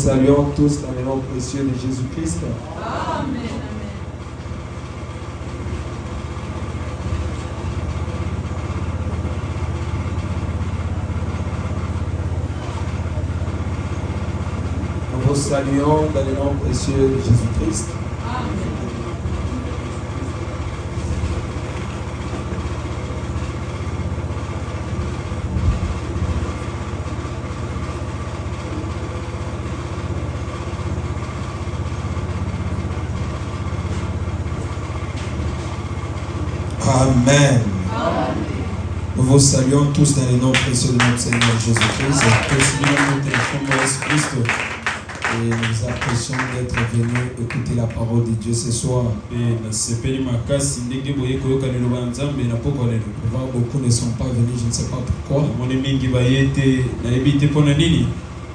saluons tous dans le nom précieux de Jésus-Christ. Amen. Nous vous saluons dans le nom précieux de Jésus-Christ. Amen. Nous vous saluons tous dans le nom précieux de notre Seigneur Jésus-Christ. Et nous apprécions d'être venus écouter la parole de Dieu ce soir. Beaucoup ne sont pas venus, je ne sais pas pourquoi.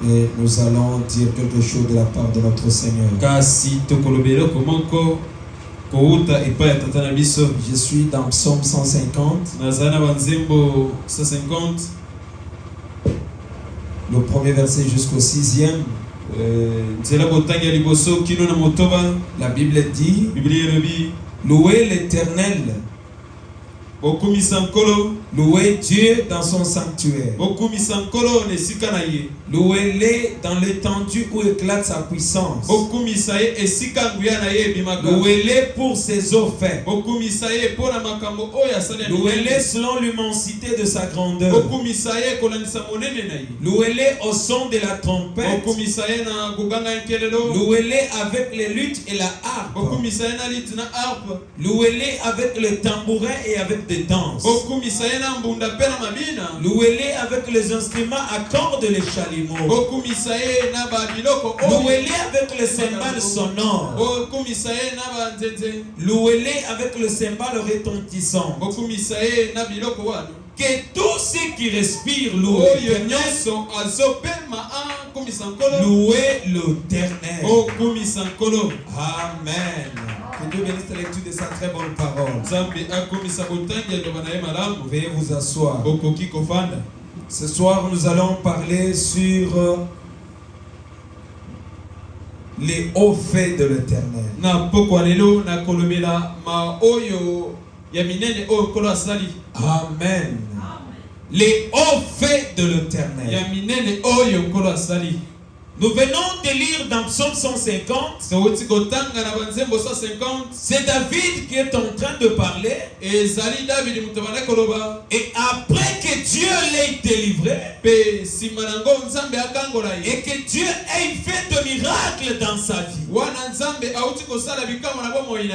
Et nous allons dire quelque chose de la part de notre Seigneur. Je suis dans Psaume 150. Le premier verset jusqu'au 6e. La Bible dit: louez l'Éternel, louez Dieu dans son sanctuaire, louez-les dans l'étendue où éclate sa puissance, louez-les pour ses eaux faibles, louez-les selon l'immensité de sa grandeur, louez-les au son de la trompette, louez-les avec les luttes et la harpe, louez-les avec le tambourin et avec des danses, louez-les avec les instruments à cordes et les chalumeaux, louez-les avec le cymbale sonore, louez-les avec le cymbale retentissant. Que tous ceux qui respirent louent l'Éternel. Louez l'Éternel. Amen. Que Dieu bénisse la lecture de sa très bonne parole. Veuillez vous asseoir. Ce soir, nous allons parler sur les hauts faits de l'Éternel. Amen. Les hauts faits de l'Éternel. Nous venons de lire dans Psaume 150. C'est David qui est en train de parler. Et après que Dieu l'ait délivré, et que Dieu ait fait de miracles dans sa vie.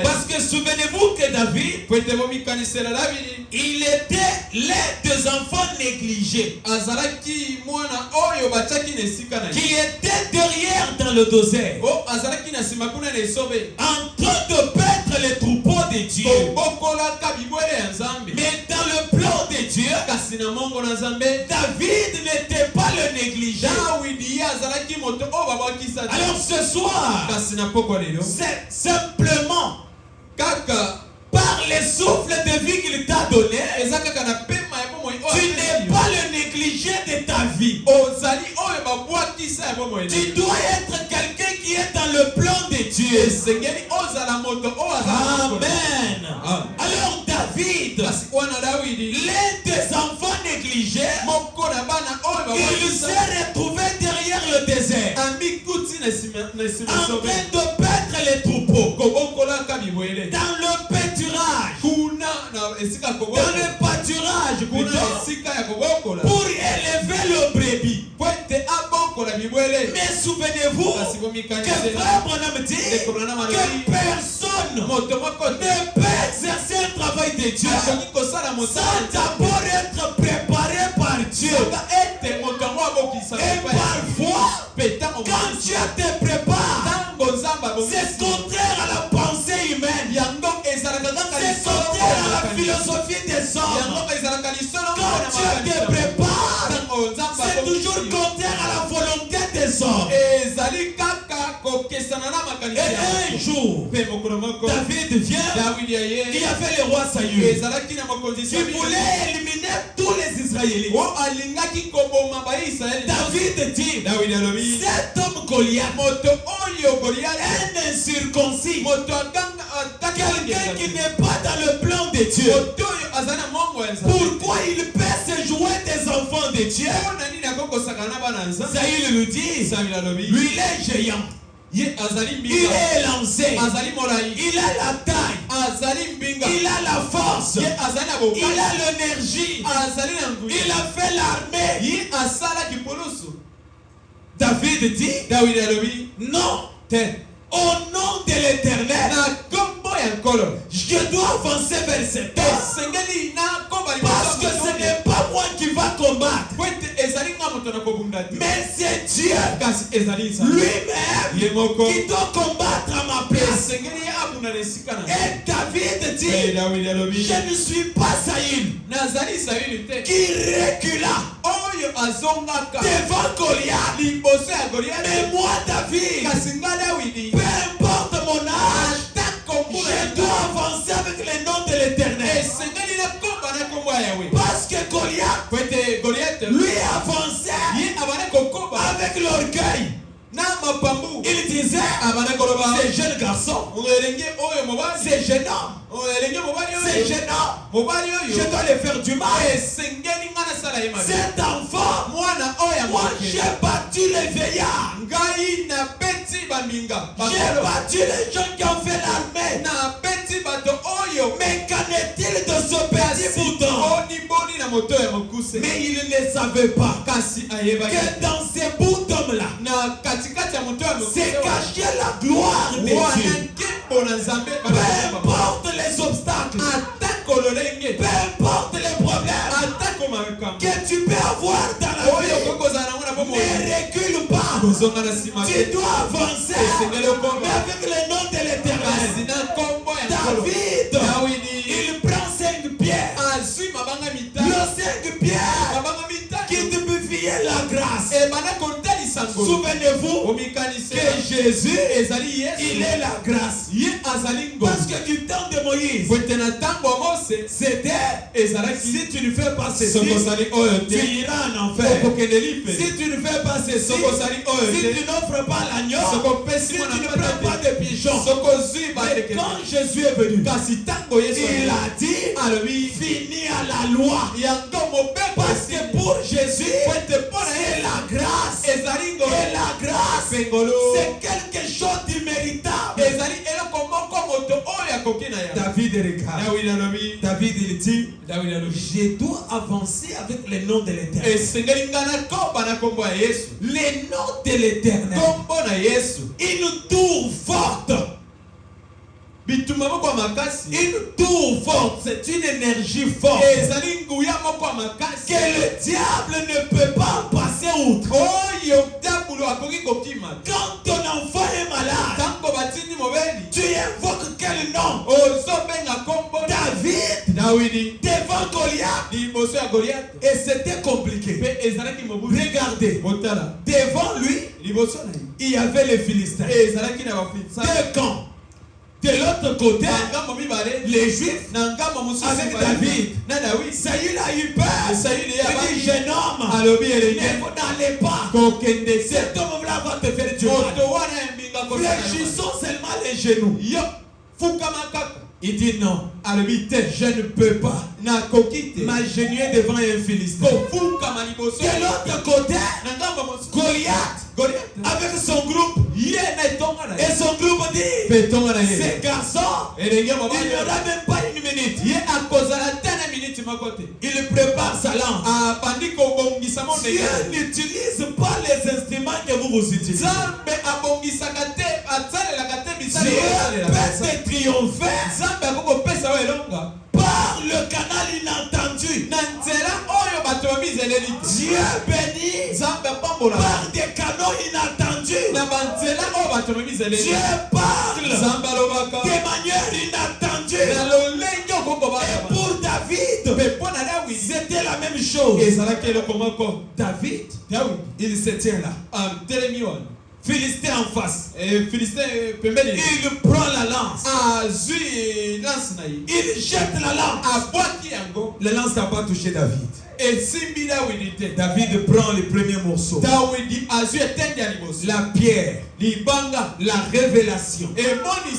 Parce que souvenez-vous que David, il était l'un des enfants négligés, qui était derrière dans le désert, en train de perdre les troupeaux de Dieu. Mais dans le plan de Dieu, David n'était pas le négligé. Alors ce soir, c'est simplement par les souffles de vie qu'il t'a donné, tu n'es pas le négligé de ta vie. Tu dois être quelqu'un qui est dans le plan de Dieu. Amen. Alors David, l'un des enfants négligés, il s'est retrouvé derrière le désert, en train de perdre les troupeaux, dans le pâturage, pour élever le brebis. Mais souvenez-vous que Frère Branham dit que personne ne peut exercer le travail de Dieu sans d'abord être préparé par Dieu. Et parfois, quand Dieu te prépare, c'est contraire à la pensée humaine. C'est contraire à la philosophie des hommes. Quand Dieu te prépare, c'est toujours contraire à la volonté des hommes. Et un jour, David vient, il y avait le roi Saül. Il voulait éliminer tous les Israélites. David dit, cet homme Goliath, Goliath, un incirconcis, quelqu'un qui n'est pas dans le plan de Dieu. Pourquoi il peut se jouer des enfants de Dieu? Saül lui dit, lui il est géant. Il est lancé. Il a la taille. Il a la force. Il a l'énergie. Il a fait l'armée. David dit, non, au nom de l'Éternel, je dois avancer vers cet homme. Parce que ce n'est pas moi qui va combattre, mais c'est Dieu lui-même qui doit combattre à ma place. Et David dit, je ne suis pas Saül qui recula devant Goliath. Mais moi, David, peu importe mon âge, je dois avancer avec le nom de l'Éternel. Parce que Goliath, lui avançait avec l'orgueil. Il disait, ces jeunes garçons, ces jeunes hommes, ces jeunes hommes, je dois les faire du mal. Cet enfant, moi j'ai battu les veillards. J'ai battu les gens qui ont fait l'armée. Mais qu'en est-il de ce petit bouton? Mais il ne savait pas que dans ces boutons-là c'est caché la gloire de Dieu. Peu importe les obstacles, peu importe les problèmes que tu peux avoir dans la vie, ne recule pas. Tu dois avancer avec le nom de l'Éternel. David, il prend 5 pierres. Le 5 pierres qui typifiait la grâce. Souvenez-vous que Jésus, il est la grâce. Parce que du temps de Moïse, c'était, si tu ne fais pas ceci, tu iras en enfer. Si tu ne fais pas ceci, si tu n'offres pas l'agneau, si tu ne prends pas de pigeons. Mais quand Jésus est venu, il a dit, fini à la loi. Parce que pour Jésus, c'est la grâce. Et la grâce, c'est quelque chose d'imméritable. David regarde. David il dit, je dois avancer avec le nom de l'Éternel. Le nom de l'Éternel, une tour forte. Une tour forte, c'est une énergie forte que le diable ne peut pas en passer outre. Quand ton enfant est malade, tu invoques quel nom? David devant Goliath. Et c'était compliqué. Regardez, devant lui, il y avait les Philistins. 2 camps. De l'autre côté, les Juifs avec David. Saül a eu peur. Il dit, jeune homme, n'allez pas. Cet homme-là va te faire du mal. Fléchissons seulement les genoux. Il dit non, je ne peux pas m'agenouiller devant un Philistin. De l'autre côté, Goliath avec son groupe, et son groupe dit, ces garçons, il n'y aura même pas une minute. Il prépare sa lance. Dieu n'utilise pas les instruments que vous utilisez. Dieu peut te triompher par le canal inentendu. Dieu bénit par des canaux inattendus. Dieu parle de manière inattendue. Et pour David, c'était la même chose. David, il se tient là. Philistin en face. Il prend la lance. Il jette la lance. La lance n'a pas touché David. David prend le premier morceau. La pierre, la révélation.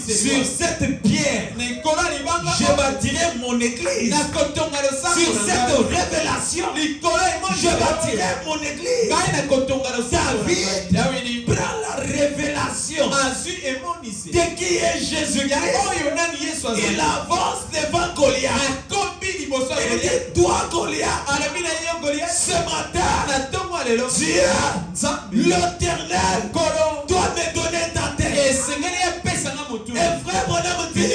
Sur cette pierre, je bâtirai mon église. Sur cette révélation, je bâtirai mon église. David prend la révélation de qui est Jésus-Christ. Il avance devant Goliath. Il dit, toi Goliath, ce matin, Dieu, l'Éternel, doit me donner ta tête. Et frère, mon âme dit, ce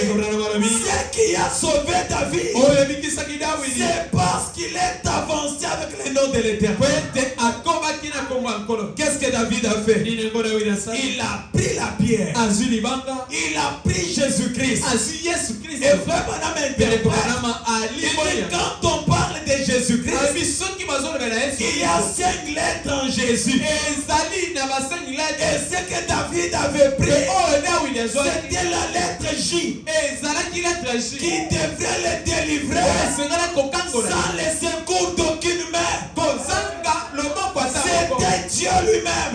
qui a sauvé David, c'est parce qu'il est avancé avec le nom de l'Éternel. Qu'est-ce que David a fait? Il a pris la pierre. Il a pris Jésus-Christ. Et frère, mon âme interprète, quand on parle de Jésus-Christ, il y a 5 lettres en Jésus. Et ce que David avait pris, c'était la lettre J, qui devrait le délivrer sans les secours d'aucune main. C'était Dieu lui-même.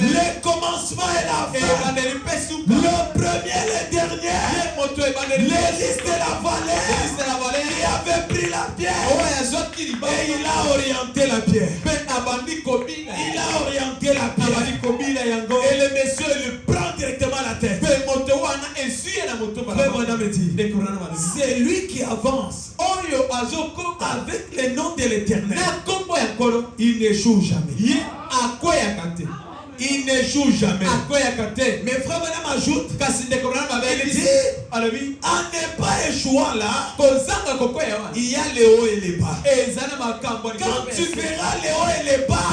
Le commencement et la fin, le premier et le dernier, l'hélice de la vallée, il avait pris la pierre et il a orienté la pierre. Il a orienté la pierre et le monsieur lui prend directement la tête. C'est lui qui avance avec le nom de l'Éternel. Il n'échoue jamais. Il n'échoue jamais. Mais frère madame ajoute, il dit, en ne pas échouant là, il y a les hauts et les bas. Quand tu verras les hauts et les bas,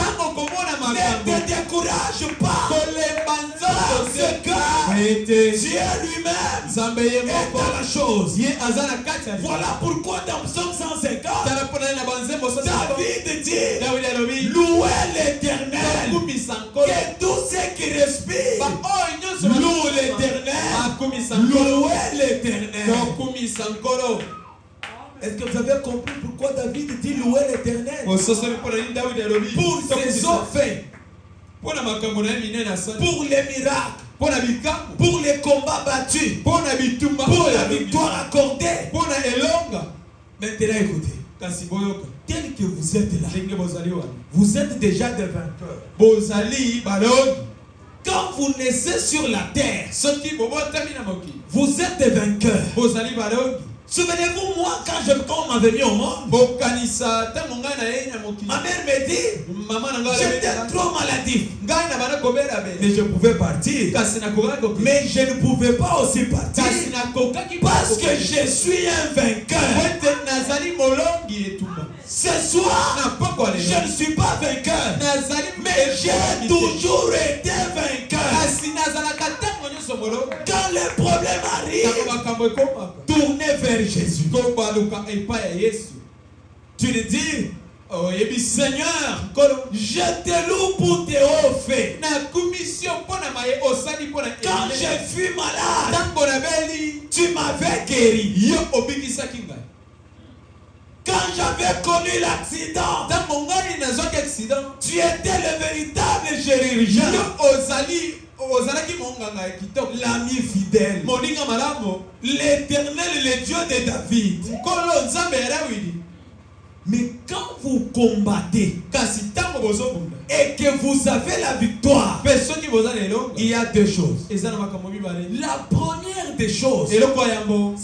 ne te décourage pas. Parce que Dieu lui-même est dans la chose. Voilà pourquoi dans Psaume 150, David dit, louez l'Éternel, que tous ceux qui respirent louent l'Éternel. Louez l'Éternel. Est-ce que vous avez compris pourquoi David dit louer l'Éternel? Pour ses faits, pour les miracles, pour les combats battus, pour la victoire accordée. Maintenant écoutez, tel que vous êtes là, vous êtes déjà des vainqueurs. Quand vous naissez sur la terre, vous êtes des vainqueurs. Souvenez-vous, moi, quand on m'a venu au monde, ma mère me dit, j'étais trop maladif. Mais je pouvais partir. Mais je ne pouvais pas aussi partir. Parce que je suis un vainqueur. Ce soir, je ne suis pas vainqueur. Mais j'ai toujours été vainqueur. Quand les problèmes arrivent, tournez vers Jésus. Tu lui dis, Seigneur, je te loue pour tes hauts faits. Quand je fus malade, tu m'avais guéri. Quand j'avais connu l'accident, tu étais le véritable chirurgien. L'ami fidèle, l'Éternel, le Dieu de David. Mais quand vous combattez et que vous avez la victoire, il y a deux choses. La première des choses,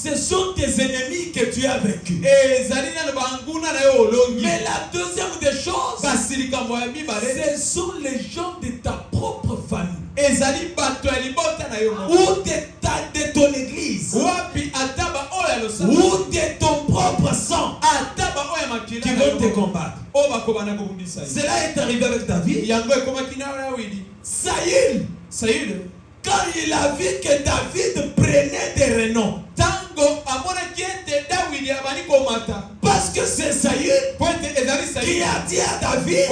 ce sont tes ennemis que tu as vaincus. Mais la deuxième des choses, ce sont les gens de ta propre famille ou de ton église ou de ton propre sang qui vont te combattre. Cela est arrivé avec David. Saül, quand il a vu que David prenait des renoms, parce que c'est Saül qui a dit à David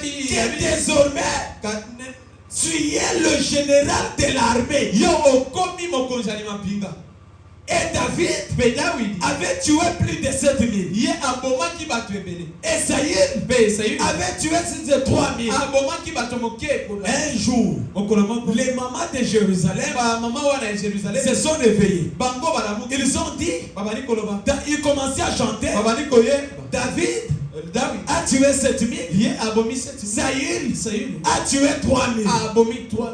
que désormais tu es le général de l'armée. Et David avait tué plus de 7000. Et Saïl avait tué 3000. Un jour, les mamans de Jérusalem se sont réveillées. Ils ont dit, ils commençaient à chanter, David a tué 7000. Saïl a tué 3000.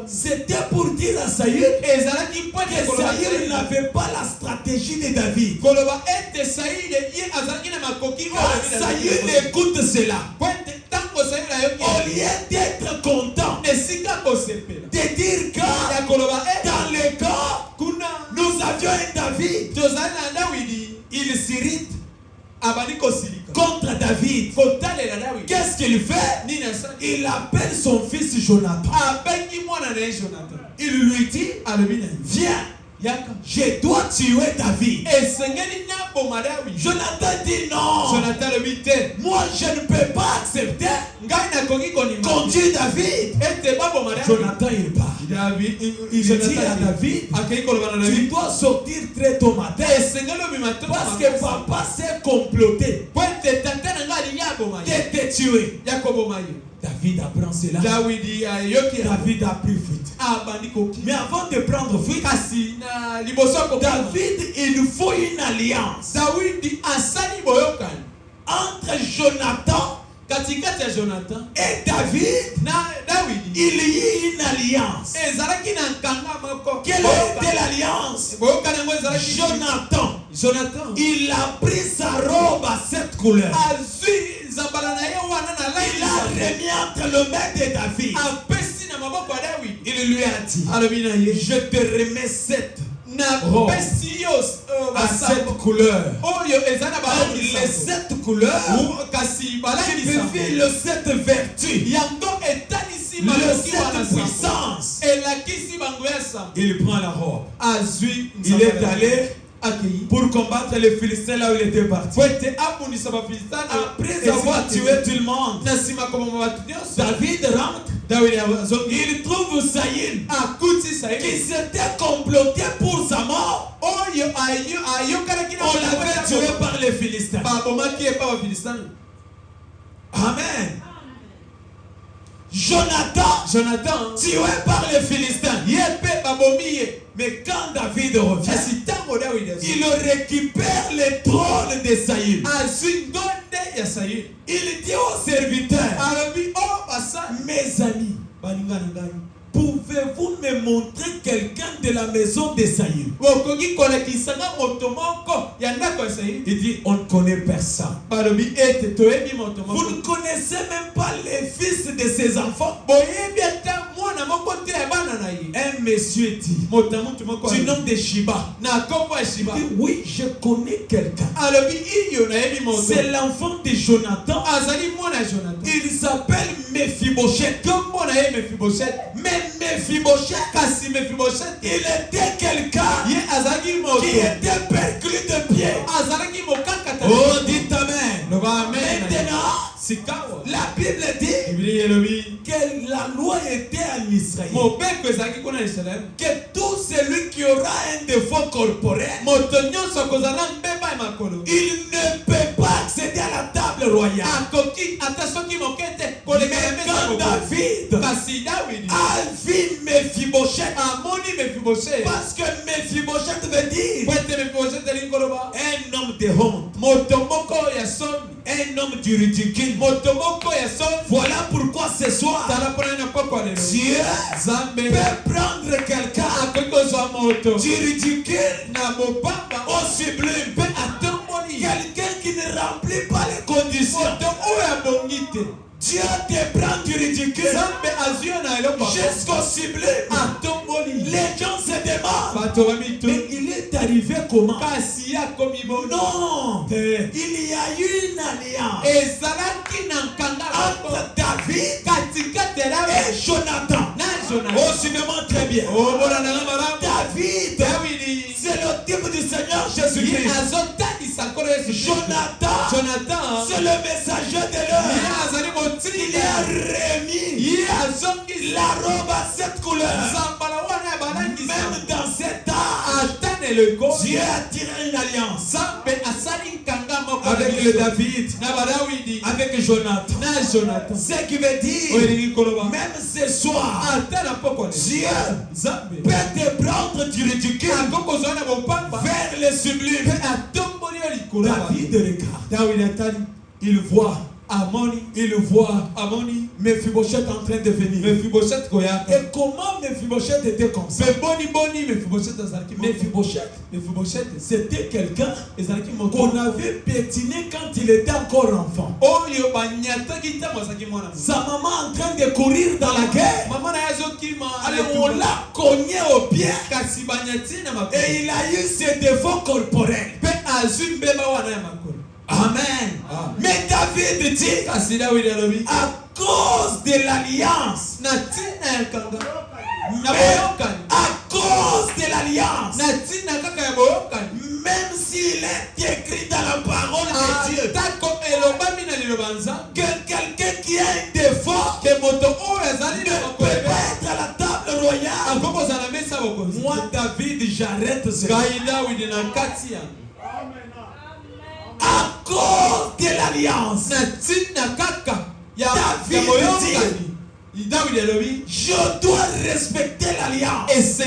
C'était pour dire à Saïl que Saïl n'avait pas la stratégie de David. Quand Saïl écoute cela, au lieu d'être content, de dire que dans le cas, nous avions un David, il s'irrite contre David. Qu'est-ce qu'il fait? Il appelle son fils Jonathan. Il lui dit, viens, je dois tuer David. Jonathan dit non. Moi je ne peux pas accepter conduire David. Jonathan il part. Il dit à David, tu dois sortir très tôt matin parce que papa s'est comploté de te tuer. David apprend cela. David a pris fuite. Mais avant de prendre fuite, David, il faut une alliance entre Jonathan et David. Il y a une alliance. Quelle était l'alliance? Jonathan, il a pris sa robe à 7 couleurs. Il a remis entre le mains de David. Il lui a dit, je te remets 7 robes à 7 couleurs. Les 7 couleurs signifient le 7 vertus, le 7 puissance. Il prend la robe. Il est allé pour combattre les Philistins là où il était parti. Après avoir tué tout le monde, David rentre. Il trouve Saïl qui s'était comploté pour sa mort. On l'avait tué par les Philistins. Amen. Jonathan tué par les Philistins. Mais quand David revient, il récupère le trône de Saïl. Il dit aux serviteurs, mes amis, pouvez-vous me montrer quelqu'un de la maison de Saïl? Il dit, on ne connaît personne. Vous ne connaissez même pas les fils de ses enfants. Un monsieur dit, du nom de Shiba, dit, oui, je connais quelqu'un. C'est l'enfant de Jonathan. Il s'appelle Mephibosheth. Mais Mephibosheth, il était quelqu'un qui était perclus de pied. Oh, dites amen. Maintenant, la Bible dit que la loi était en Israël. Que tout celui qui aura un défaut corporel, il ne peut pas accéder à la table royale. Mais quand David a vu Mephibosheth, parce que Mephibosheth veut dire un homme de honte, un homme du ridicule. Voilà pourquoi ce soir Dieu peut prendre quelqu'un du ridicule au sublime, quelqu'un qui ne remplit pas les conditions. Dieu te prend du ridicule jusqu'au sublime. Les gens se demandent, mais il est arrivé comment? Non, il y a eu une alliance entre David et Jonathan. Oh, suivez-moi très bien. David, c'est le type du Seigneur Jésus-Christ. Jonathan, c'est le messager de l'heure. Il a remis la robe à 7 couleurs. Même dans cet âge, Dieu a tiré une alliance avec le David, avec Jonathan. Ce qui veut dire, même ce soir, Dieu peut te prendre du ridicule vers le sublime. David regarde, il voit Mephibosheth en train de venir. Et comment Mephibosheth était comme ça? Mephibosheth, c'était quelqu'un qu'on avait pétiné quand il était encore enfant. Sa maman en train de courir dans la guerre. Alors on l'a cogné au pied. Et il a eu ses défauts corporels. Amen. Mais David dit, à cause de l'alliance, à cause de l'alliance, même s'il est écrit dans la parole de Dieu que quelqu'un qui a un défaut ne peut pas être à la table royale, moi David j'arrête ce à cause de l'alliance. David dit, je dois respecter l'alliance.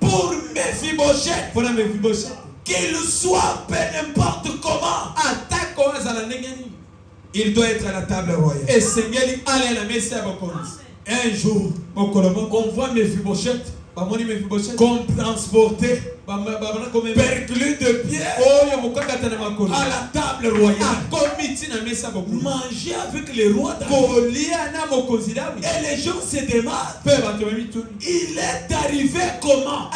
Pour Mephibosheth, qu'il soit peu n'importe comment, il doit être à la table royale. Un jour, on voit Mephibosheth comme transporté perclus de pierre à la table royale, manger avec les rois d'Afrique. Et les gens se demandent, il est arrivé comment?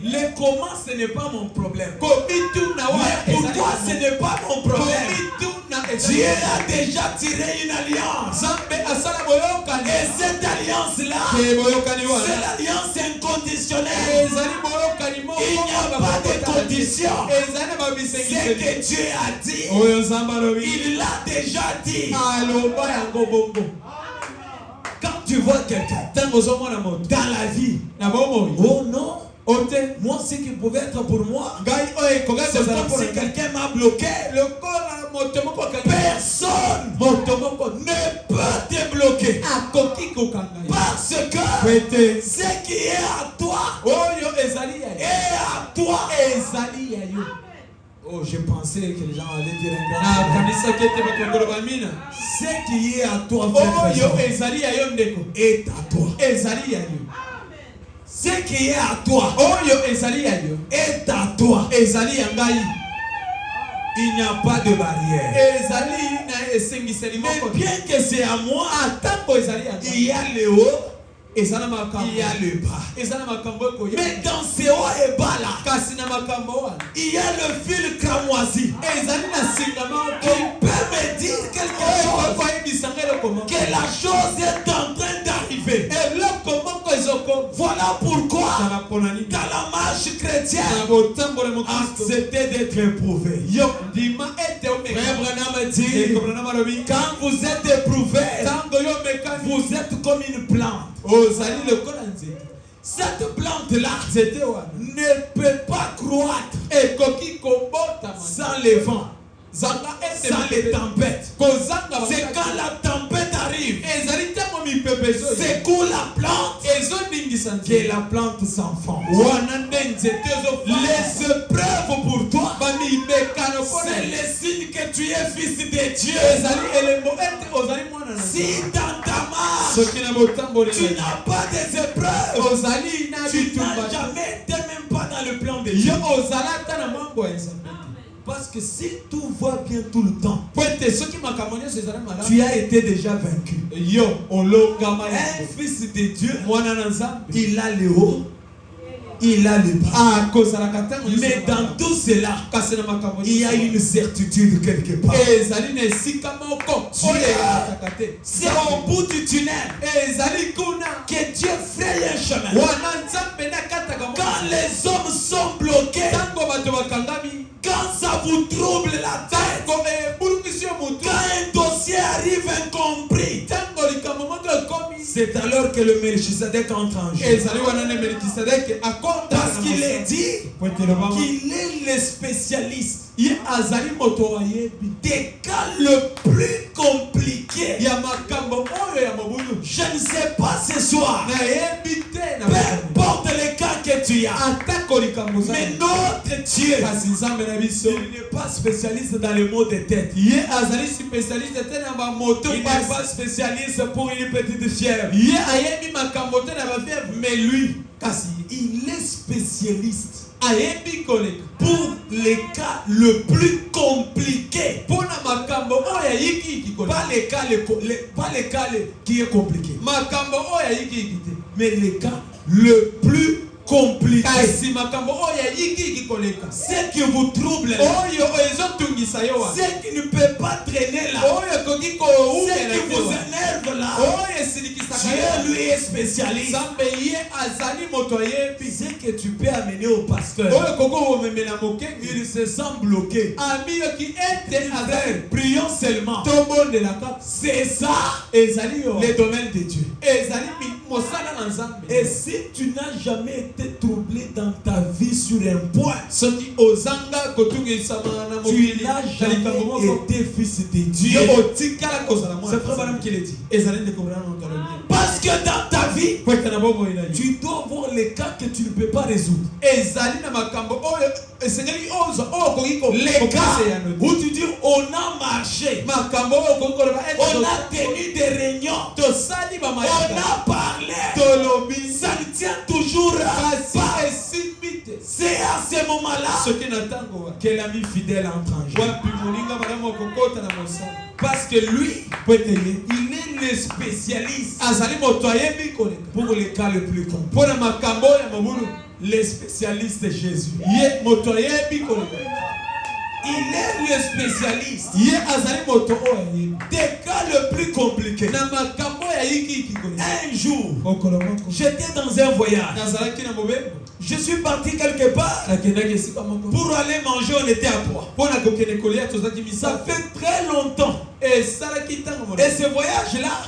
Le comment ce n'est pas mon problème. Mais pourquoi ce n'est pas mon problème? Dieu a déjà tiré une alliance. Et cette alliance-là, c'est l'alliance inconditionnelle. Il n'y a pas de condition. Ce que Dieu a dit, il l'a déjà dit. Quand tu vois quelqu'un dans la vie, oh non, moi ce qui pouvait être pour moi, c'est comme si quelqu'un m'a bloqué. Personne ne peut te bloquer. Parce que ce qui est à toi est à toi. Oh, je pensais que les gens allaient dire ce qui est à toi est à toi. Ce qui est à toi est à toi. Il n'y a pas de barrière. Mais bien que c'est à moi, il y a le haut, il y a le bas. Mais dans ce haut et bas là, il y a le fil cramoisi qui peut me dire quelque chose, que la chose est en train d'arriver. Voilà pourquoi dans la marche chrétienne, acceptez d'être éprouvé. Frère Branham dit, quand vous êtes éprouvé, vous êtes comme une plante. Cette plante-là ne peut pas croître sans les vents, sans les tempêtes. C'est quand la tempête arrive, secoue la plante, que la plante s'enfonce. Les épreuves pour toi, c'est le signe que tu es fils de Dieu. Si dans ta marche tu n'as pas des épreuves, tu n'as jamais été même pas dans le plan de Dieu. Parce que si tout va bien tout le temps, tu as été déjà vaincu. Un fils de Dieu, il a le haut, il a le bas. Mais dans tout cela, il y a une certitude quelque part. C'est au bout du tunnel que Dieu fraye un chemin. Quand les hommes sont bloqués, quand ça vous trouble la tête, quand un dossier arrive incompris, ce C'est alors que le Melchisedec entre en jeu. Parce qu'il est dit qu'il est le spécialiste des cas le plus compliqué. Je ne sais pas ce soir, peu importe les cas que tu as, mais notre Dieu, il n'est pas spécialiste dans les maux de tête. Il n'est pas spécialiste pour une petite fièvre. Mais lui, il est spécialiste pour les cas le plus compliqués. Pas les cas qui est compliqué, mais les cas le plus compliqué. Ce qui vous trouble, ce qui ne peut pas traîner là, ce qui vous énerve là, Dieu lui est spécialiste. Ce que tu peux amener au pasteur, il se sent bloqué. Prions seulement. C'est ça les domaines de Dieu. Et si tu n'as jamais été troublé dans ta vie sur un point, tu n'as jamais été fils de Dieu. C'est frère Branham qui l'a dit. Parce que dans ta vie, tu dois voir les cas que tu ne peux pas résoudre. Les cas où tu dis on a marché, on a tenu des réunions, on a parlé, ça ne tient toujours pas. C'est à ce moment-là que l'ami fidèle entre en jeu. Parce que lui, il est le spécialiste pour les cas les plus complexes. Le spécialiste de Jésus. Il est le spécialiste des cas le plus compliqués. Un jour, j'étais dans un voyage. Je suis parti quelque part pour aller manger. On était à Poix. Ça fait très longtemps. Et ce voyage-là,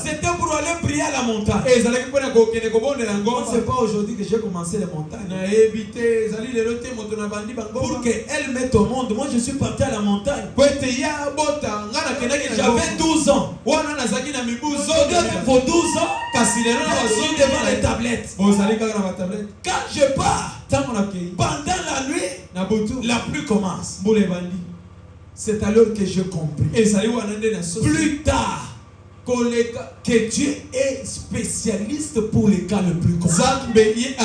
c'était pour aller prier à la montagne. C'est pas aujourd'hui que j'ai commencé les montagnes. Pour qu'elle mette au monde. Moi, je suis parti à la montagne. J'avais 12 ans. Pour 12 ans, je suis devant les tablettes. Quand je pars, pendant la nuit, la pluie commence. C'est alors que je compris. Plus tard, que Dieu est spécialiste pour les cas le plus compliqués.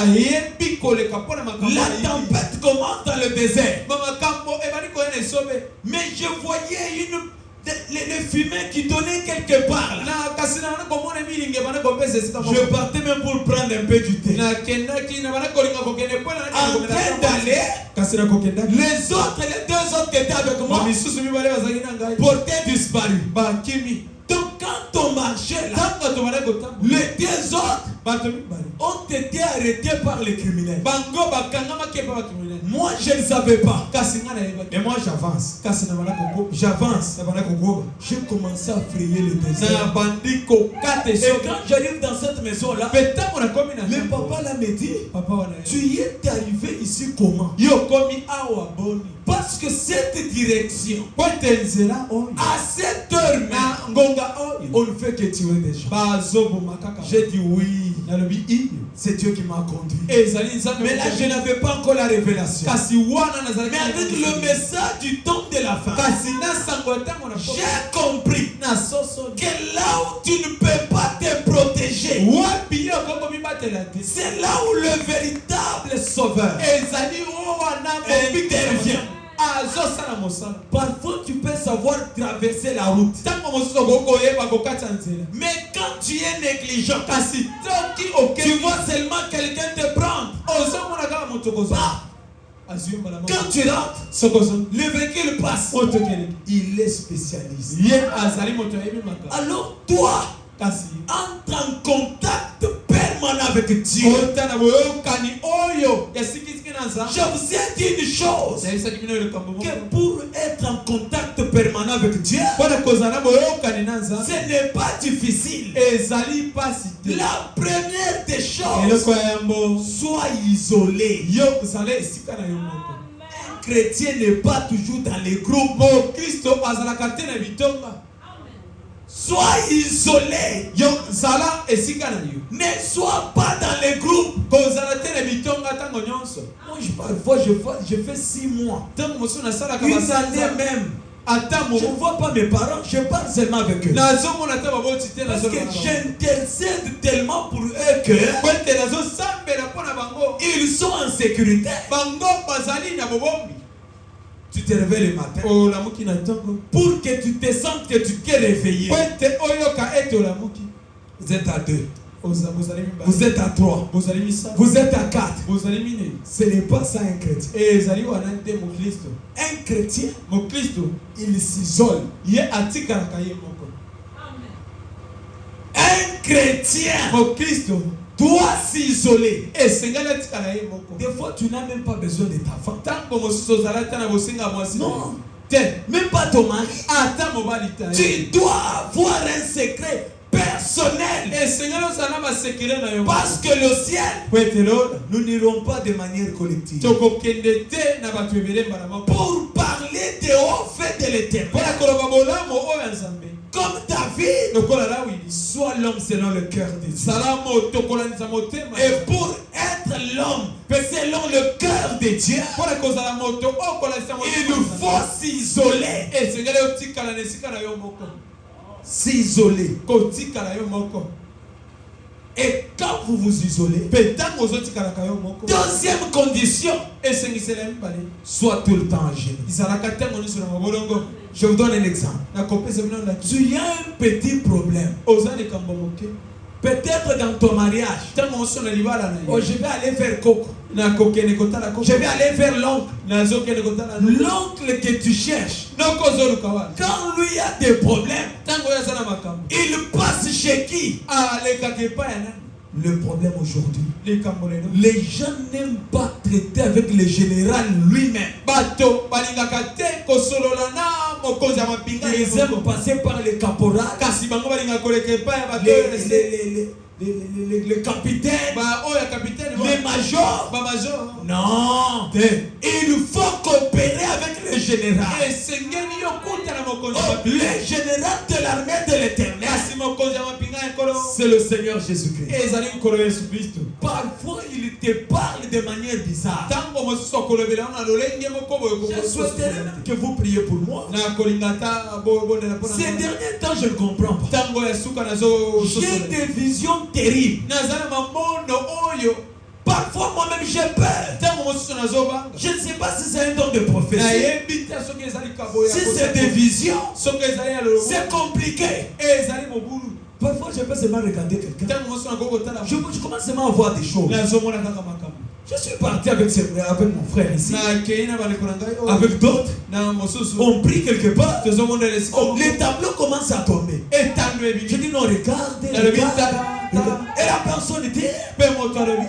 La tempête commence dans le désert. Mais je voyais les fumées qui donnaient quelque part là. Je partais même pour prendre un peu du thé. En train d'aller, les deux autres qui étaient avec moi portaient disparu. Donc quand on marchait là, les deux autres ont été arrêtés par les criminels. Moi je ne savais pas. Et moi j'avance. J'ai commencé à frayer le désert. Et quand j'arrive dans cette maison là, le papa là me dit, tu y es arrivé ici comment? Parce que cette direction, à cette heure même, on ne fait que tuer des gens. J'ai dit oui, c'est Dieu qui m'a conduit. Mais là je n'avais pas encore la révélation. Mais avec le message du temps de la fin, j'ai compris que là où tu ne peux pas te protéger, c'est là où le véritable sauveur intervient. Parfois tu peux savoir traverser la route, mais quand tu es négligent, tu vois seulement quelqu'un te prendre. Quand tu rentres, le véhicule passe. Il est spécialiste. Alors toi, entre en contact permanent avec Dieu. Je vous ai dit une chose, que pour être en contact permanent avec Dieu, ce n'est pas difficile. La première des choses, sois isolé. Un chrétien n'est pas toujours dans les groupes. Sois isolé. Ne sois pas dans les groupes. Moi, parfois, je fais 6 mois. Une année même. Je ne vois pas mes parents, je parle seulement avec eux. Parce que j'intercède tellement pour eux que ils sont en sécurité. Tu te réveilles le matin pour que tu te sentes que tu t'es réveillé. Vous êtes à 2. Vous êtes à 3. Vous êtes à 4. Ce n'est pas ça un chrétien. Un chrétien, il s'isole. Un chrétien doit s'isoler. Des fois, tu n'as même pas besoin de ta femme. Non. Même pas ton mari. Tu dois avoir un secret personnel. Parce que le ciel, nous n'irons pas de manière collective. Pour parler des hauts faits de l'Éternel. Comme David, sois l'homme selon le cœur de Dieu. Et pour être l'homme selon le cœur de Dieu, il faut s'isoler. S'isoler. Et quand vous vous isolez, deuxième condition, sois tout le temps en jeûne. Je vous donne un exemple. Tu as un petit problème. Peut-être dans ton mariage. Oh, je vais aller faire coco. Je vais aller faire l'oncle. L'oncle que tu cherches. Quand lui a des problèmes, il passe chez qui? Le problème aujourd'hui, les gens n'aiment pas traiter avec le général lui-même. Ils aiment passer par le caporal, le capitaine, les majors. Non, il faut coopérer avec le général. Le général de l'armée de l'Éternel, c'est le Seigneur Jésus-Christ. Parfois il te parle de manière bizarre. Je souhaiterais même que vous priez pour moi. Ces derniers temps, je ne comprends pas. J'ai des visions terribles. Parfois moi-même j'ai peur. Je ne sais pas si c'est un don de prophétie. Si c'est des visions, c'est compliqué. Parfois je peux seulement regarder quelqu'un. Je commence seulement à voir des choses. Je suis parti avec mon frère ici. Avec d'autres. On prie quelque part. Les tableaux commencent à tomber. Je dis non, regarde. Et la personne dit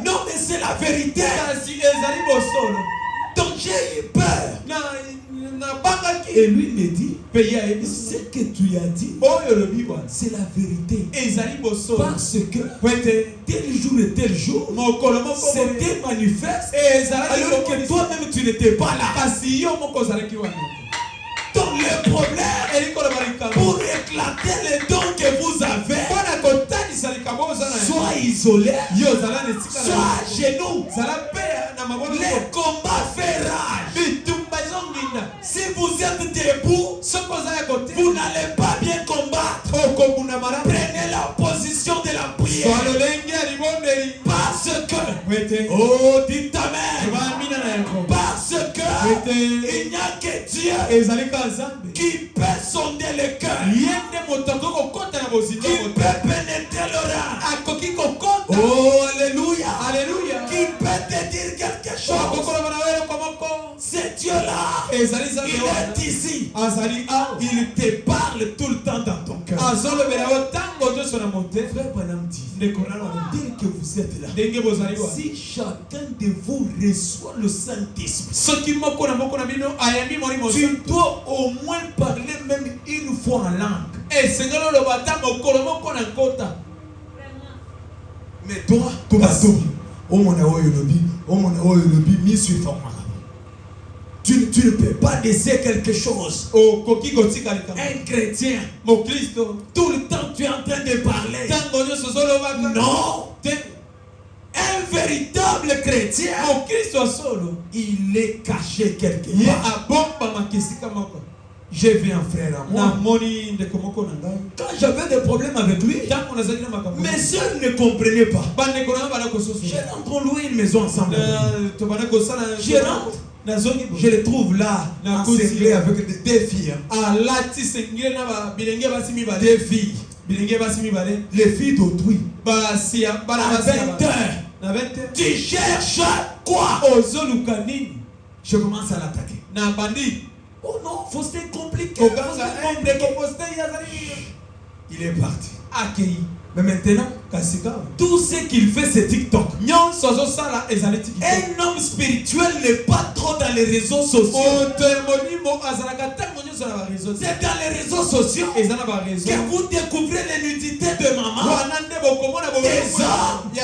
non, mais c'est la vérité. Donc j'ai eu peur. Et lui me dit, ce que tu as dit, c'est la vérité. Parce que tel jour et tel jour, c'était manifeste, alors que toi-même tu n'étais pas là. Donc le problème, pour éclater les dons que vous avez, soit isolé, soit à genoux. Les combats fait rage. Si vous êtes debout, vous n'allez pas bien combattre. Prenez la position de la prière. Parce que, oh, dites amen. Parce que il n'y a que Dieu qui peut sonder le cœur, qui peut pénétrer le rein. Oh, alléluia. Qui peut te dire quelque chose. C'est Dieu-là. Il est ici. Il te parle tout le temps dans ton cœur. Frère Branham dit que vous êtes là, si chacun de vous reçoit le Saint-Esprit, tu dois au moins parler même une fois en langue. Mais toi, tu ne peux pas laisser quelque chose. Un chrétien, tout le temps tu es en train de parler. Non. Un véritable chrétien, il est caché quelque part. Je vais un frère à moi. Quand j'avais des problèmes avec lui, mes soeurs ne comprenaient pas. J'ai rentré louer une maison ensemble. Je rentre. Je les trouve là, encerclés avec des filles. Des filles. Les filles d'autrui. À 20h. Tu cherches quoi? Je commence à l'attaquer. Oh non, faut se compliquer. Il est parti. Mais maintenant, tout ce qu'il fait, c'est TikTok. Un homme spirituel n'est pas trop dans les réseaux sociaux. C'est dans les réseaux sociaux que vous découvrez les nudités de maman, des hommes, et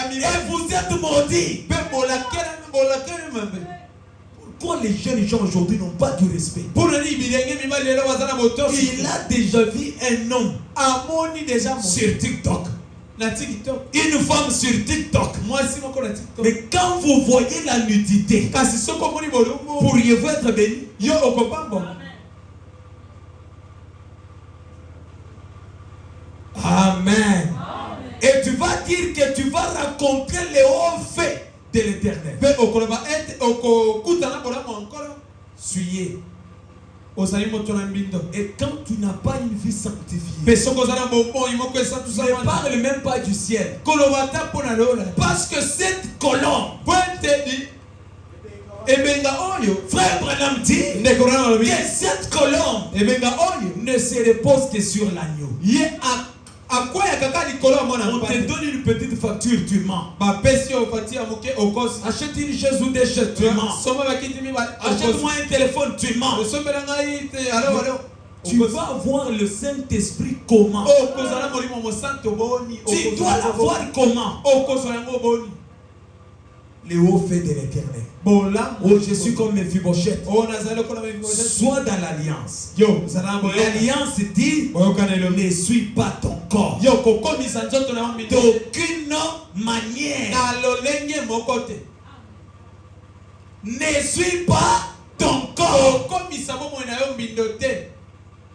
vous êtes maudits. Pourquoi les jeunes gens aujourd'hui n'ont pas du respect? Il a déjà vu un homme sur TikTok. Une femme sur TikTok. Mais quand vous voyez la nudité, pourriez-vous être béni? Amen. Et tu vas dire que tu vas rencontrer les hauts faits de l'Éternel. Suyez. Et quand tu n'as pas une vie sanctifiée, ne parle même pas du ciel. Parce que cette colombe, frère Branham dit que cette colombe ne se repose que sur l'agneau. On te donne une petite facture, tu mens. Achète une chaise ou des chaises, tu mens. Achète-moi un téléphone, tu mens. Tu vas voir le Saint-Esprit comment? Tu dois l'avoir comment? Les hauts faits de l'Éternel. Oh, je suis comme Mephibosheth. Sois dans l'alliance. L'alliance dit ne suis pas ton corps. D'aucune manière. Ne suis pas ton corps.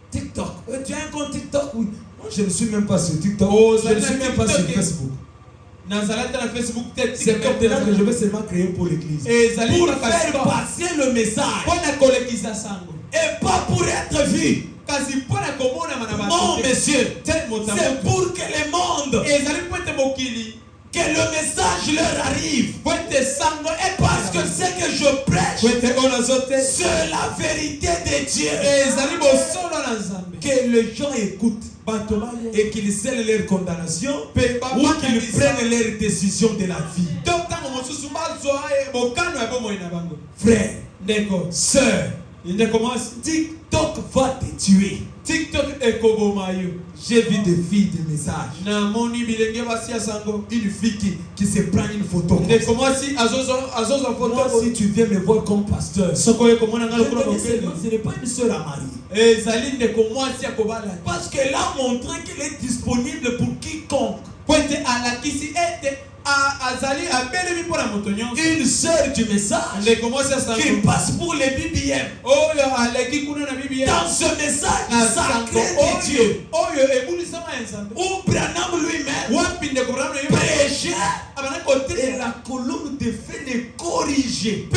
TikTok. Tu as un compte TikTok? Oui. Moi, je ne suis même pas sur TikTok. Je ne suis même pas sur Facebook. C'est comme de là que je vais seulement créer pour l'église. Pour faire passer le message. Et pas pour être vu. Non, monsieur. C'est pour que le monde, que le message leur arrive. Et parce que ce que je prêche, c'est la vérité de Dieu. Que les gens écoutent et qu'ils scellent leur condamnation ou qu'ils prennent leur décision de la vie. Frère, sœur, TikTok va te tuer. J'ai vu des filles de messages. Une fille qui se prend une photo. Moi, si tu viens me voir comme pasteur, ce n'est pas une sœur à marier. Parce qu'elle a montré qu'elle est disponible pour quiconque. Une sœur du message qui passe pour les BBM. Dans ce message sacré de Dieu, où Branham lui-même prêchait et la colonne de feu les corriger.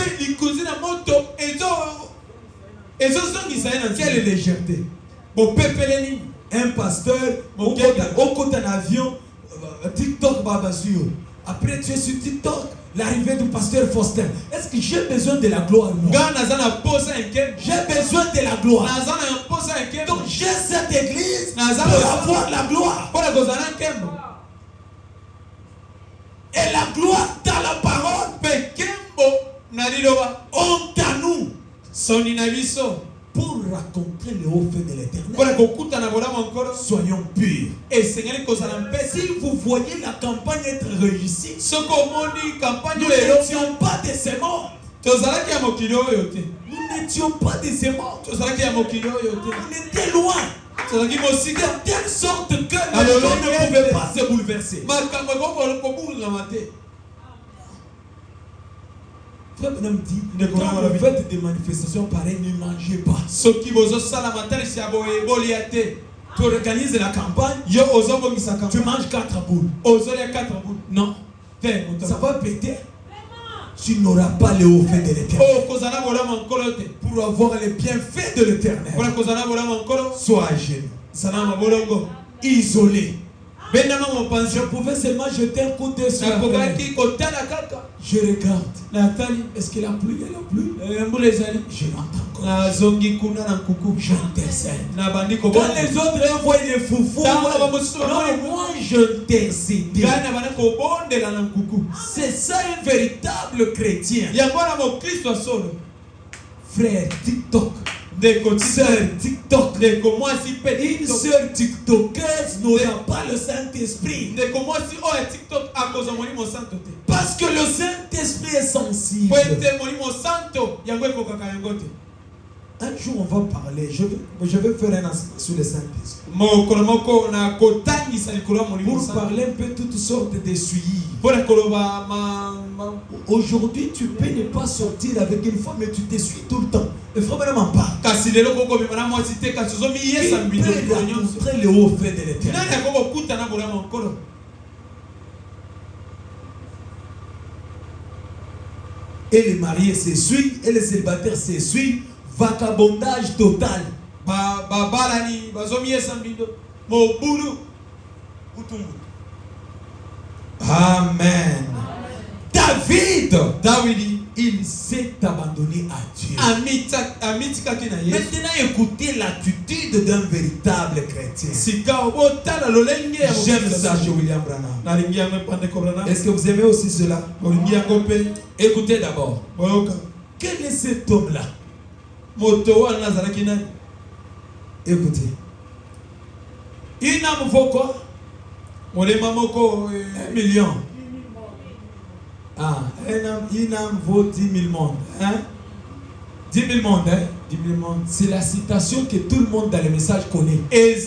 Quelle légèreté. Un pasteur au côté d'un avion, TikTok babasio. Après tu es sur TikTok, l'arrivée du pasteur Faustin. Est-ce que j'ai besoin de la gloire? J'ai besoin de la gloire. Donc j'ai cette église pour avoir la gloire. Et la gloire dans la parole. Honte à nous. Pour raconter le haut fait de l'éternel. Soyons purs. Si vous voyez la campagne être réussie, nous n'étions pas de ces mondes. Nous n'étions pas de ces mondes. On était loin. De telle sorte que les gens ne pouvaient pas se bouleverser. Frère Benham dit, quand vous faites des manifestations pareilles, ne mangez pas. Tu organises la campagne, tu manges 4 boules. Non, ça va péter. Tu n'auras pas le haut fait de l'éternel. Pour avoir les bienfaits de l'éternel, sois à genoux, isolé. Je pouvais seulement jeter un coup d'œil sur la fenêtre. Je regarde. Est-ce qu'il a plu? Il a plu. Je l'entends encore. J'intercède. Quand les autres envoient des foufous, non, moi j'intercède. C'est ça un véritable chrétien. Frère, TikTok. Sœur TikTok. Une sœur TikTokeuse n'aura pas le Saint-Esprit. Parce que le Saint-Esprit est sensible. Un jour on va parler. Je vais faire un enseignement sur le Saint-Esprit. Pour parler un peu toutes sortes de souillis. Aujourd'hui, tu peux ne pas sortir avec une femme, mais tu t'essuies tout le temps. Le frère Benham en parle. Qui peut rencontrer le haut fait de l'éternel. Et les mariés s'essuient, et les célibataires s'essuient. Vagabondage total. Amen. David, il s'est abandonné à Dieu. Maintenant, écoutez l'attitude d'un véritable chrétien. J'aime ça chez William Branham. Est-ce que vous aimez aussi cela? Écoutez d'abord. Quel est cet homme-là? Écoutez. Une âme vaut quoi? 1 million. Ah, une âme vaut 10 000 mondes. Hein? 10 000 mondes, hein? 10 000 mondes. C'est la citation que tout le monde dans le message connaît. Et je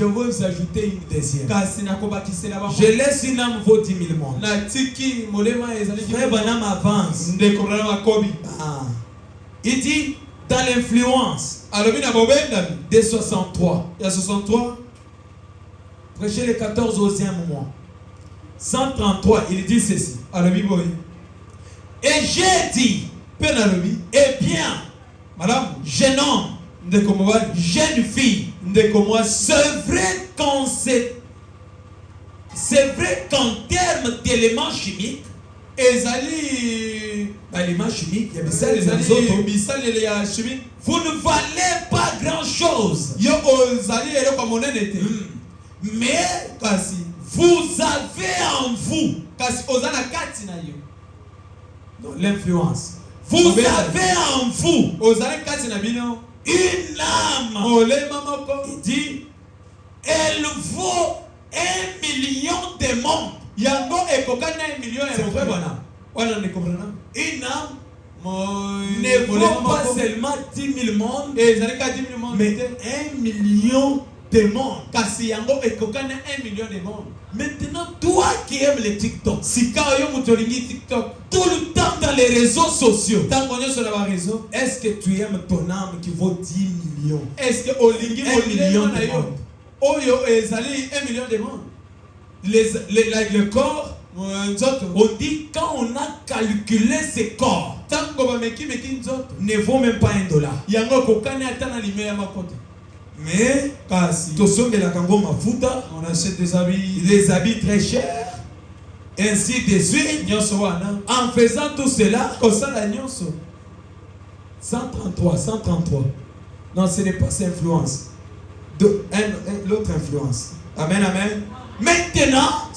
veux vous ajouter une deuxième. Je laisse une âme vaut 10 000 mondes. Frère Branham avance. Ah. Il dit dans l'influence des 63. Prêchez le 14 au 10e mois. 133, il dit ceci. Et j'ai dit, eh bien, madame, jeune homme, jeune fille, c'est vrai qu'en termes d'éléments chimiques, l'élément chimique, vous ne valez pas grand chose. Mais vous avez en vous l'influence. Vous avez en vous une âme. Il dit, elle vaut 1 million de mondes. C'est vrai, voilà. Une âme ne vaut pas seulement 10 000 mondes, mais 1 million de mondes. Maintenant, toi qui aimes les TikTok, tout le temps dans les réseaux sociaux, est-ce que tu aimes ton âme qui vaut 10 millions? Est-ce que 1 million de mondes? 1 million de mondes. Le corps, on dit quand on a calculé ces corps, ne vaut même pas $1. Mais on achète des habits, les habits très chers, ainsi de suite. En faisant tout cela, 133. Non, ce n'est pas cette influence. L'autre influence. Amen, amen. Maintenant,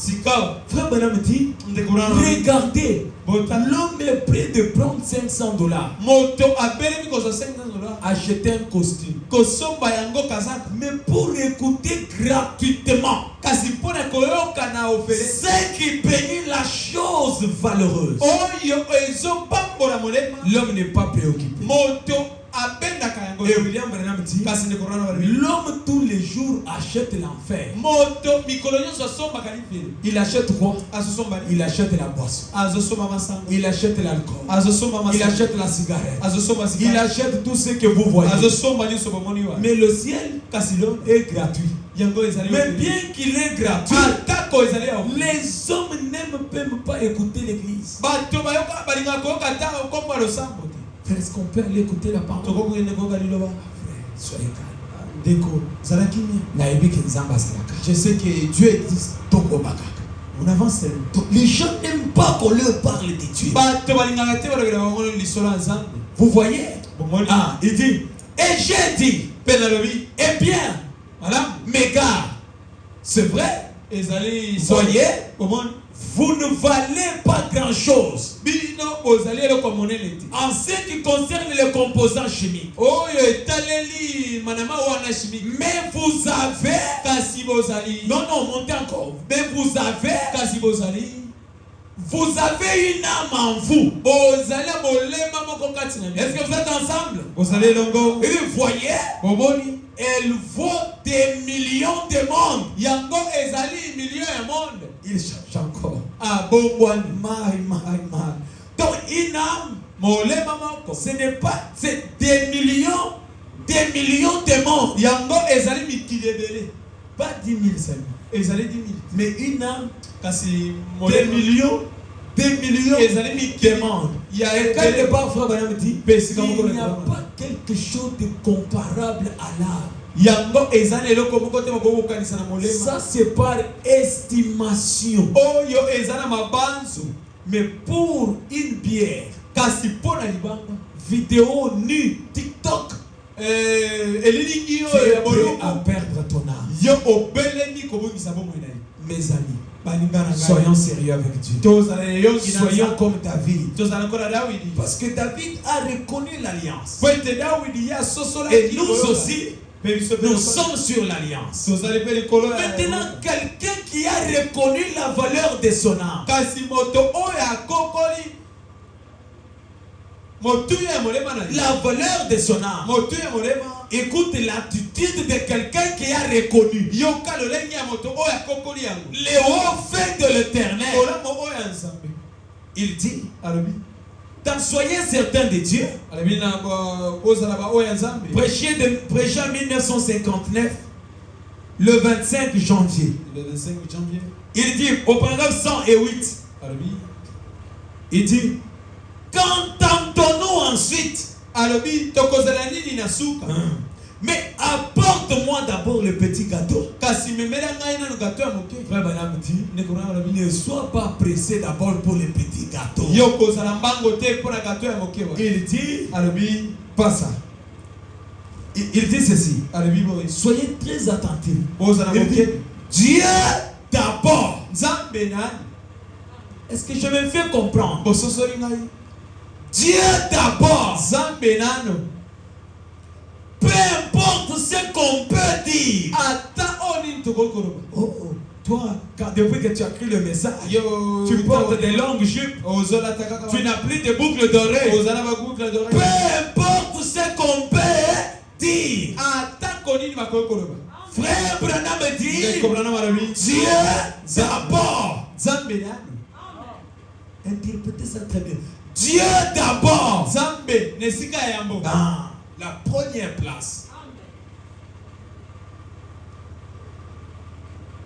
frère Branham dit, regardez, l'homme est prêt de prendre $500. Acheter un costume. Mais pour écouter gratuitement, c'est qui bénit la chose valeureuse. L'homme n'est pas préoccupé. Et William Branham dit, l'homme tous les jours achète l'enfer. Il achète quoi? Il achète la boisson. Il achète l'alcool. Il achète la cigarette. Il achète tout ce que vous voyez. Mais le ciel est gratuit. Mais bien qu'il est gratuit, les hommes n'aiment même pas écouter l'église. Est-ce qu'on peut aller écouter la parole? Soyez calme. Je sais que Dieu existe. On avance. Les gens n'aiment pas qu'on leur parle de Dieu. Vous voyez? Ah, il dit, et j'ai dit, eh bien, voilà, mes gars, c'est vrai, voyez, vous ne valez pas grand-chose en ce qui concerne les composants chimiques. Mais vous avez, non, montez encore. Mais vous avez une âme en vous. Est-ce que vous êtes ensemble? Et vous voyez, elle vaut des millions de monde. Il cherche encore. Donc une âme, ce n'est pas, c'est des millions de monde. Pas 10 000 seulement. Mais une âme, des millions de monde. Il y a quelque part, frère Branham dit, il n'y a pas quelque chose de comparable à l'âme. Ça c'est par estimation. Mais pour une bière, vidéo nue, TikTok, tu es prêt à perdre ton âme. Mes amis, soyons sérieux avec Dieu. Soyons comme David. Parce que David a reconnu l'alliance. Et nous aussi, nous sommes sur l'alliance. Maintenant, quelqu'un qui a reconnu la valeur de son âme, la valeur de son âme, écoute l'attitude de quelqu'un qui a reconnu les hauts faits de l'Éternel. Il dit, soyez certains de Dieu. Prêché en 1959, le 25 janvier. Il dit au paragraphe 108, il dit, qu'entendons-nous ensuite? Mais apporte-moi d'abord le petit gâteau. Frère Branham dit, ne sois pas pressé d'abord pour le petit gâteau. Il dit, pas ça. Il dit ceci. Soyez très attentifs. Il dit, Dieu d'abord. Est-ce que je me fais comprendre? Dieu d'abord. Peu importe ce qu'on peut dire. Toi, depuis que tu as écrit le message, tu portes des longues jupes. Tu n'as plus de boucles d'oreilles. Peu importe ce qu'on peut dire. Frère Branham dit, Dieu d'abord. Interprétez ça très bien. Dieu d'abord. La première place.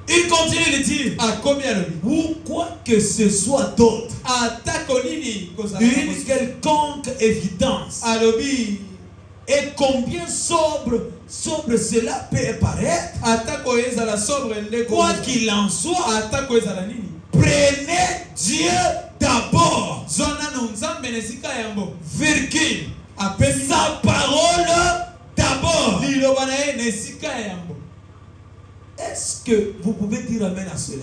Il continue de dire, ou quoi que ce soit d'autre, une quelconque évidence, et combien sobre cela peut paraître, quoi qu'il en soit, prenez Dieu d'abord, virgule, sa parole d'abord. Est-ce que vous pouvez dire amen à cela?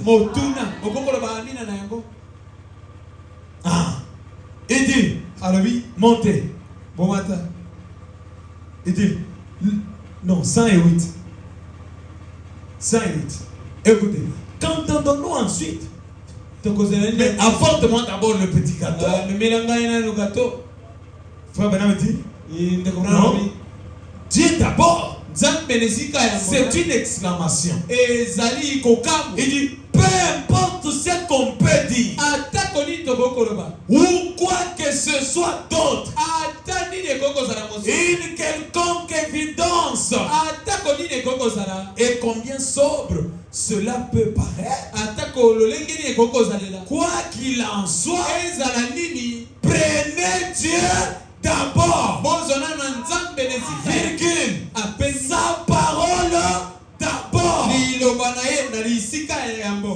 Ah. Il dit, montez. Bon matin. Il dit, non, 108. 108. Écoutez, qu'entendons-nous ensuite? Mais apporte-moi d'abord le petit gâteau. Frère Benham dit, non, Dieu d'abord. C'est une exclamation. Il dit, peu importe ce qu'on peut dire, ou quoi que ce soit d'autre, une quelconque évidence, et combien sobre cela peut paraître, quoi qu'il en soit, prenez Dieu d'abord, virgule, sa parole d'abord.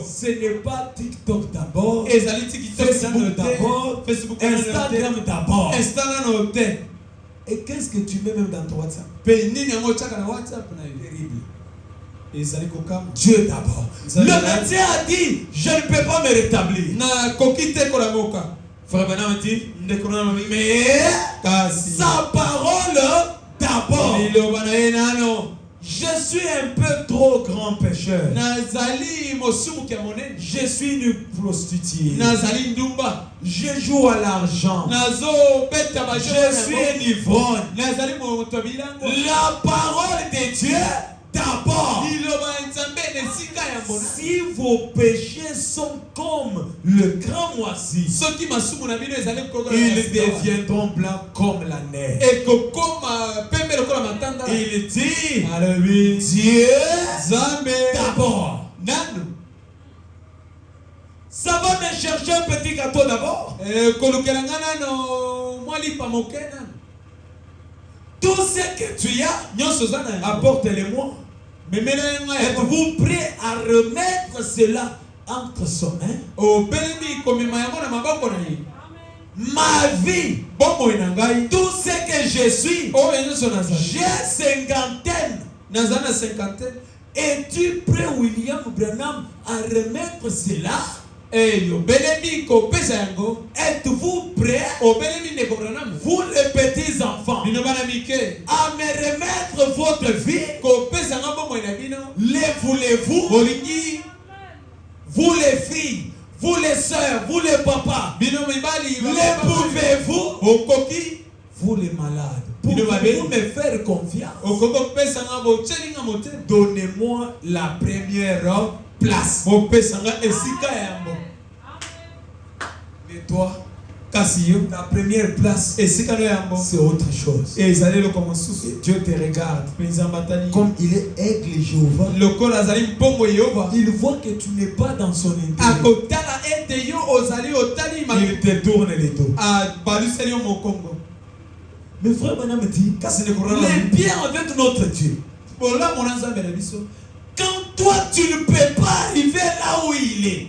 Ce n'est pas TikTok d'abord, Facebook d'abord, Instagram d'abord. Et qu'est-ce que tu mets même dans ton WhatsApp? Terrible. Dieu d'abord. Le médecin a dit, je ne peux pas me rétablir. Frère Benham dit, mais sa parole d'abord. Je suis un peu trop grand pécheur. Je suis une prostituée. Je joue à l'argent. Je suis un ivrogne. La parole de Dieu d'abord. Si vos péchés sont comme le grand moisi, ils deviendront blancs comme la neige. Il dit, Dieu d'abord. Ça va me chercher un petit gâteau d'abord. Tout ce que tu as, apporte-le-moi. Êtes-vous prêt à remettre cela entre son mains? Ma vie, tout ce que je suis, j'ai cinquantaine. Es-tu prêt, William Branham, à remettre cela? Êtes-vous prêts, vous les petits enfants, à me remettre votre vie? Les voulez-vous? Vous les filles, vous les sœurs, vous les papas, les pouvez-vous? Vous les malades, pouvez-vous me faire confiance? Donnez-moi la première place. Mais toi, ta première place, c'est autre chose. Et Dieu te regarde comme il est aigle Jéhovah. Il voit que tu n'es pas dans son intérêt. Il te tourne les dos. Mais frère Branham dit, les biens avec notre Dieu. Quand toi tu ne peux pas arriver là où il est,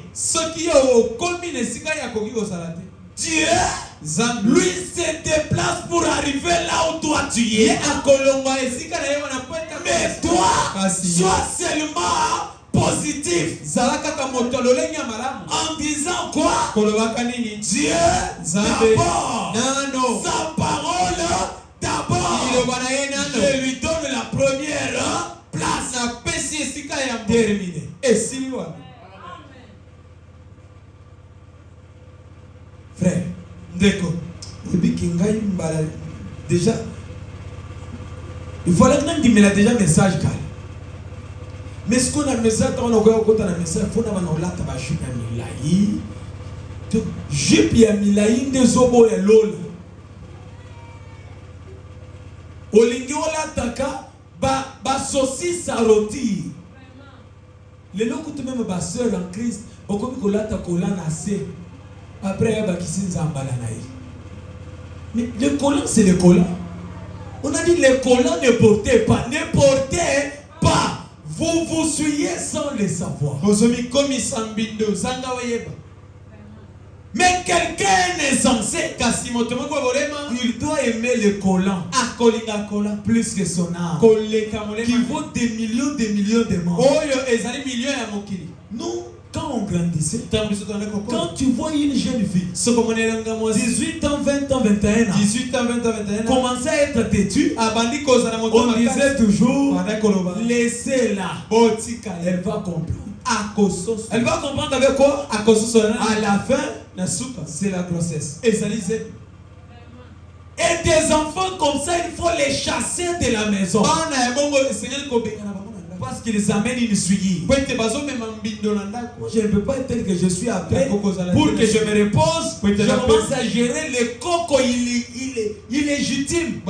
Dieu, lui se déplace pour arriver là où toi tu es. Mais toi, sois seulement positif. En disant quoi? Dieu d'abord. Sa parole d'abord. Je lui donne la première place. Terminé. Frère, déjà, il fallait que tu me déjà message. Mais ce qu'on a message, on a message, il faut que tu jupe ya milayi ndezobo ya lola. Olingi ola taka ba saucisse à rôtir. Les locaux tout même ba sœur en Christ, okomi kolata kolana assez. Après ya ba kisinza mbala na yi. Mais le collant c'est le collant. On a dit les collants ne portez pas, ne portez pas. Vous vous suyez sans le savoir. Mais quelqu'un est censé, il doit aimer le collant plus que son âme, qui vaut des millions de morts. Nous, quand on grandissait, quand tu vois une jeune fille, 18 ans, 20 ans, 21 ans, commencer à être têtue, on disait toujours, laissez-la, elle va comprendre. Elle va comprendre avec quoi? À la fin, c'est la grossesse. Et des enfants comme ça, il faut les chasser de la maison. Parce qu'ils amènent une suivi. Moi, je ne peux pas dire que je suis appelé pour que je me repose. Je commence à gérer les cocos illégitimes.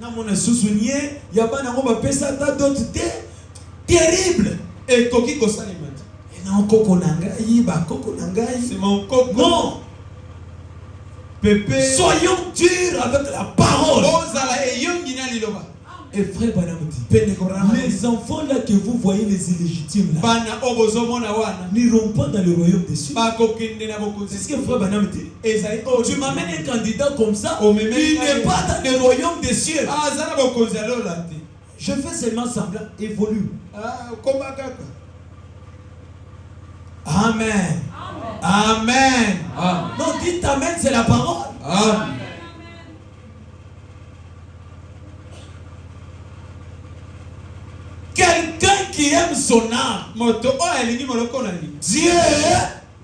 Na mon souvenir, il y a pas d'autres terrible. Et coco non, coco nangai, coco nangai. C'est mon coco. Non. Pépé. Soyons durs avec la parole. Et frère Banamouti, les enfants là que vous voyez, les illégitimes là, n'iront pas dans le royaume des cieux. C'est ce que frère Banamouti, tu m'amènes un candidat comme ça, il n'est pas dans le royaume des cieux. Je fais seulement semblant, évolue. Amen. Amen. Non, dites amen, c'est la parole. Amen. Quelqu'un qui aime son âme, Dieu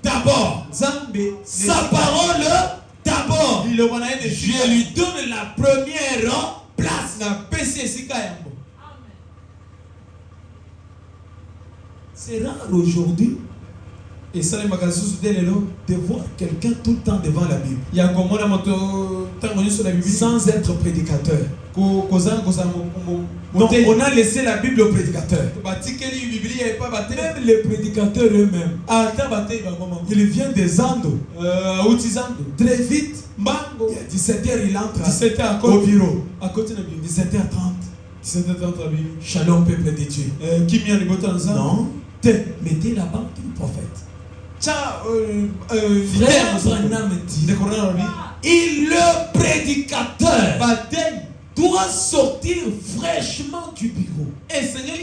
d'abord, sa parole d'abord, je lui donne la première place. C'est rare aujourd'hui de voir quelqu'un tout le temps devant la Bible sans être prédicateur. Donc on a laissé la Bible aux prédicateurs. Même les prédicateurs eux-mêmes, ils viennent des Andes. Très vite, il y a 17h, il entre au bureau. 17h30. Shalom, peuple de Dieu. Non, mettez la banque du prophète. Frère Branham dit, le prédicateur doit sortir fraîchement du bureau. Et Seigneur,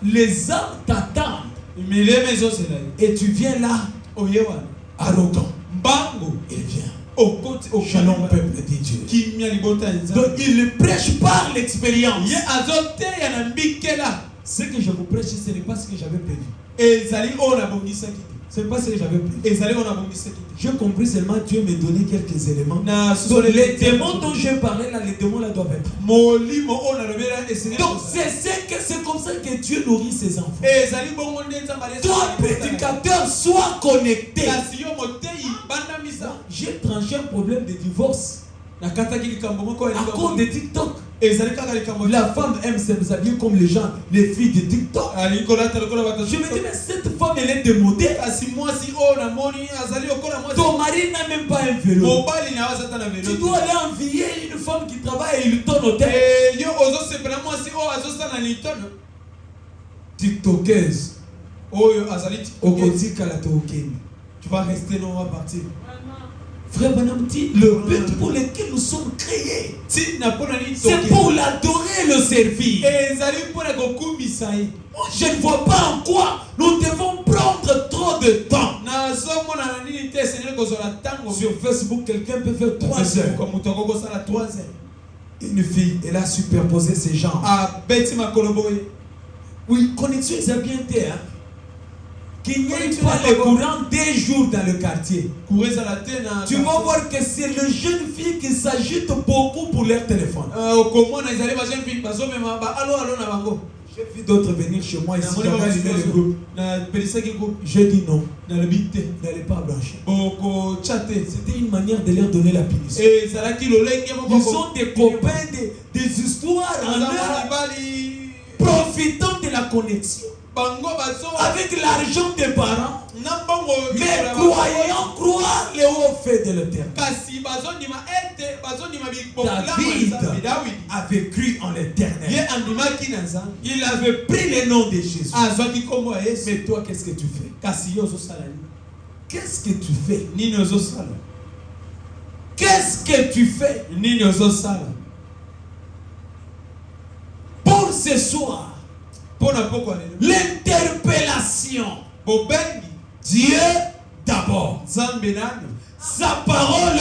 les âmes t'attendent. Et tu viens là, arrogant. Il vient. Shalom, peuple de Dieu. Donc il prêche par l'expérience. Ce que je vous prêche, ce n'est pas ce que j'avais prévu. C'est pas ce que j'avais prévu. J'ai compris seulement Dieu me donnait quelques éléments. Donc les démons dont je parlais là, les démons là doivent être. Donc c'est comme ça que Dieu nourrit ses enfants. Toi, prédicateur, sois connecté. J'ai tranché un problème de divorce à cause de TikTok. La femme aime s'habiller comme les gens, les filles de TikTok. Je me dis, mais cette femme elle est démodée. Ton mari n'a même pas un vélo. Tu dois aller envier une femme qui travaille et il tourne au tête. TikTokeuse. Tu vas rester là, on va partir. Frère Branham dit, le but pour lequel nous sommes créés, c'est pour l'adorer, le servir. Je ne vois pas en quoi nous devons prendre trop de temps. Sur Facebook, quelqu'un peut faire 3 heures. Une fille, elle a superposé ses jambes. Oui, connexion, c'est bien été, hein. Qu'il n'y ait pas le courant 2 jours dans le quartier. Tu vas voir que c'est les jeunes filles qui s'agitent beaucoup pour leur téléphone. J'ai vu d'autres venir chez moi ici. J'avais allumé le groupe. J'ai dit non. N'allez pas blanchir. C'était une manière de leur donner la punition. Ils sont des copains, des histoires en eux, profitant de la connexion. avec l'argent des parents, mais croyant croire les hauts faits de l'éternel. David avait cru en l'éternel. Il avait pris le nom de Jésus. Mais toi, qu'est-ce que tu fais? Qu'est-ce que tu fais? Qu'est-ce que tu fais? Pour ce soir, l'interpellation. Dieu d'abord. Sa parole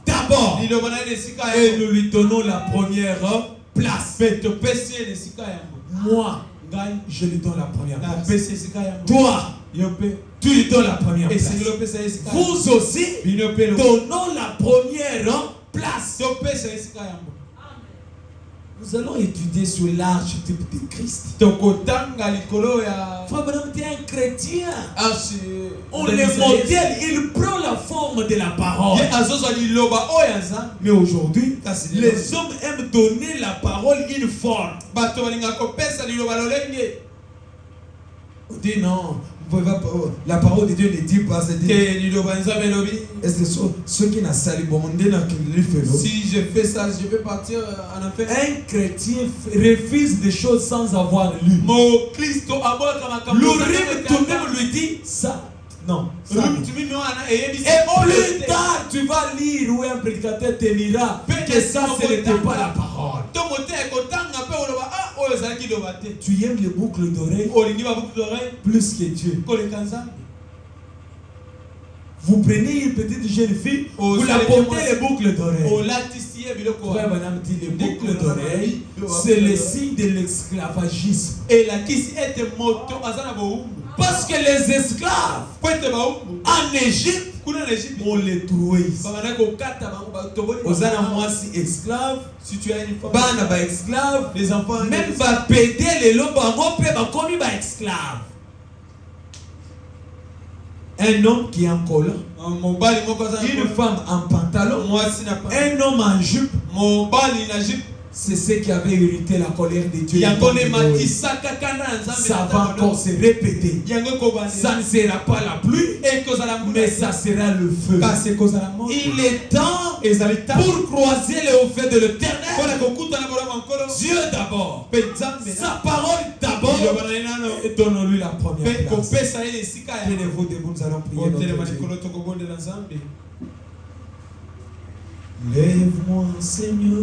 d'abord. Et nous lui donnons la première place. Moi, je lui donne la première place. Toi, tu lui donnes la première place. Vous aussi, donnons la première place. Nous allons étudier sur l'archétype de Christ. Frère Branham était un chrétien. On le modèle, il prend la forme de la parole. Mais aujourd'hui, les hommes aiment donner la parole une forme. On dit non, la parole de Dieu ne dit pas. Est-ce que ceux qui n'ont sali si je fais ça, je vais partir en enfer. Un chrétien refuse des choses sans avoir lu. L'Urim toi-même lui dit ça. Non. Ça. Et plus tard, tu vas lire où un prédicateur te lira que ça, ce n'était pas la parole. Tu aimes les boucles d'oreilles plus que Dieu. Vous prenez une petite jeune fille, vous la portez les boucles d'oreilles. Frère Branham dit les boucles d'oreilles, c'est le signe de l'esclavagisme. Parce que les esclaves en Égypte, on les trouvait. Aux Anamouassi esclaves, si tu as une femme, esclave, les enfants, même va péter les lobes, on va esclave. Un homme qui est en collant, une femme en pantalon, un homme en jupe, c'est ce qui avait irrité la colère de Dieu. Ça va encore se répéter. Ça ne sera pas la pluie, mais ça sera le feu. Il est temps pour croiser les hauts faits de l'éternel. Dieu d'abord, sa parole d'abord, et donnons-lui la première place. Tenez-vous debout, nous allons prier notre Dieu. Lève-moi, Seigneur.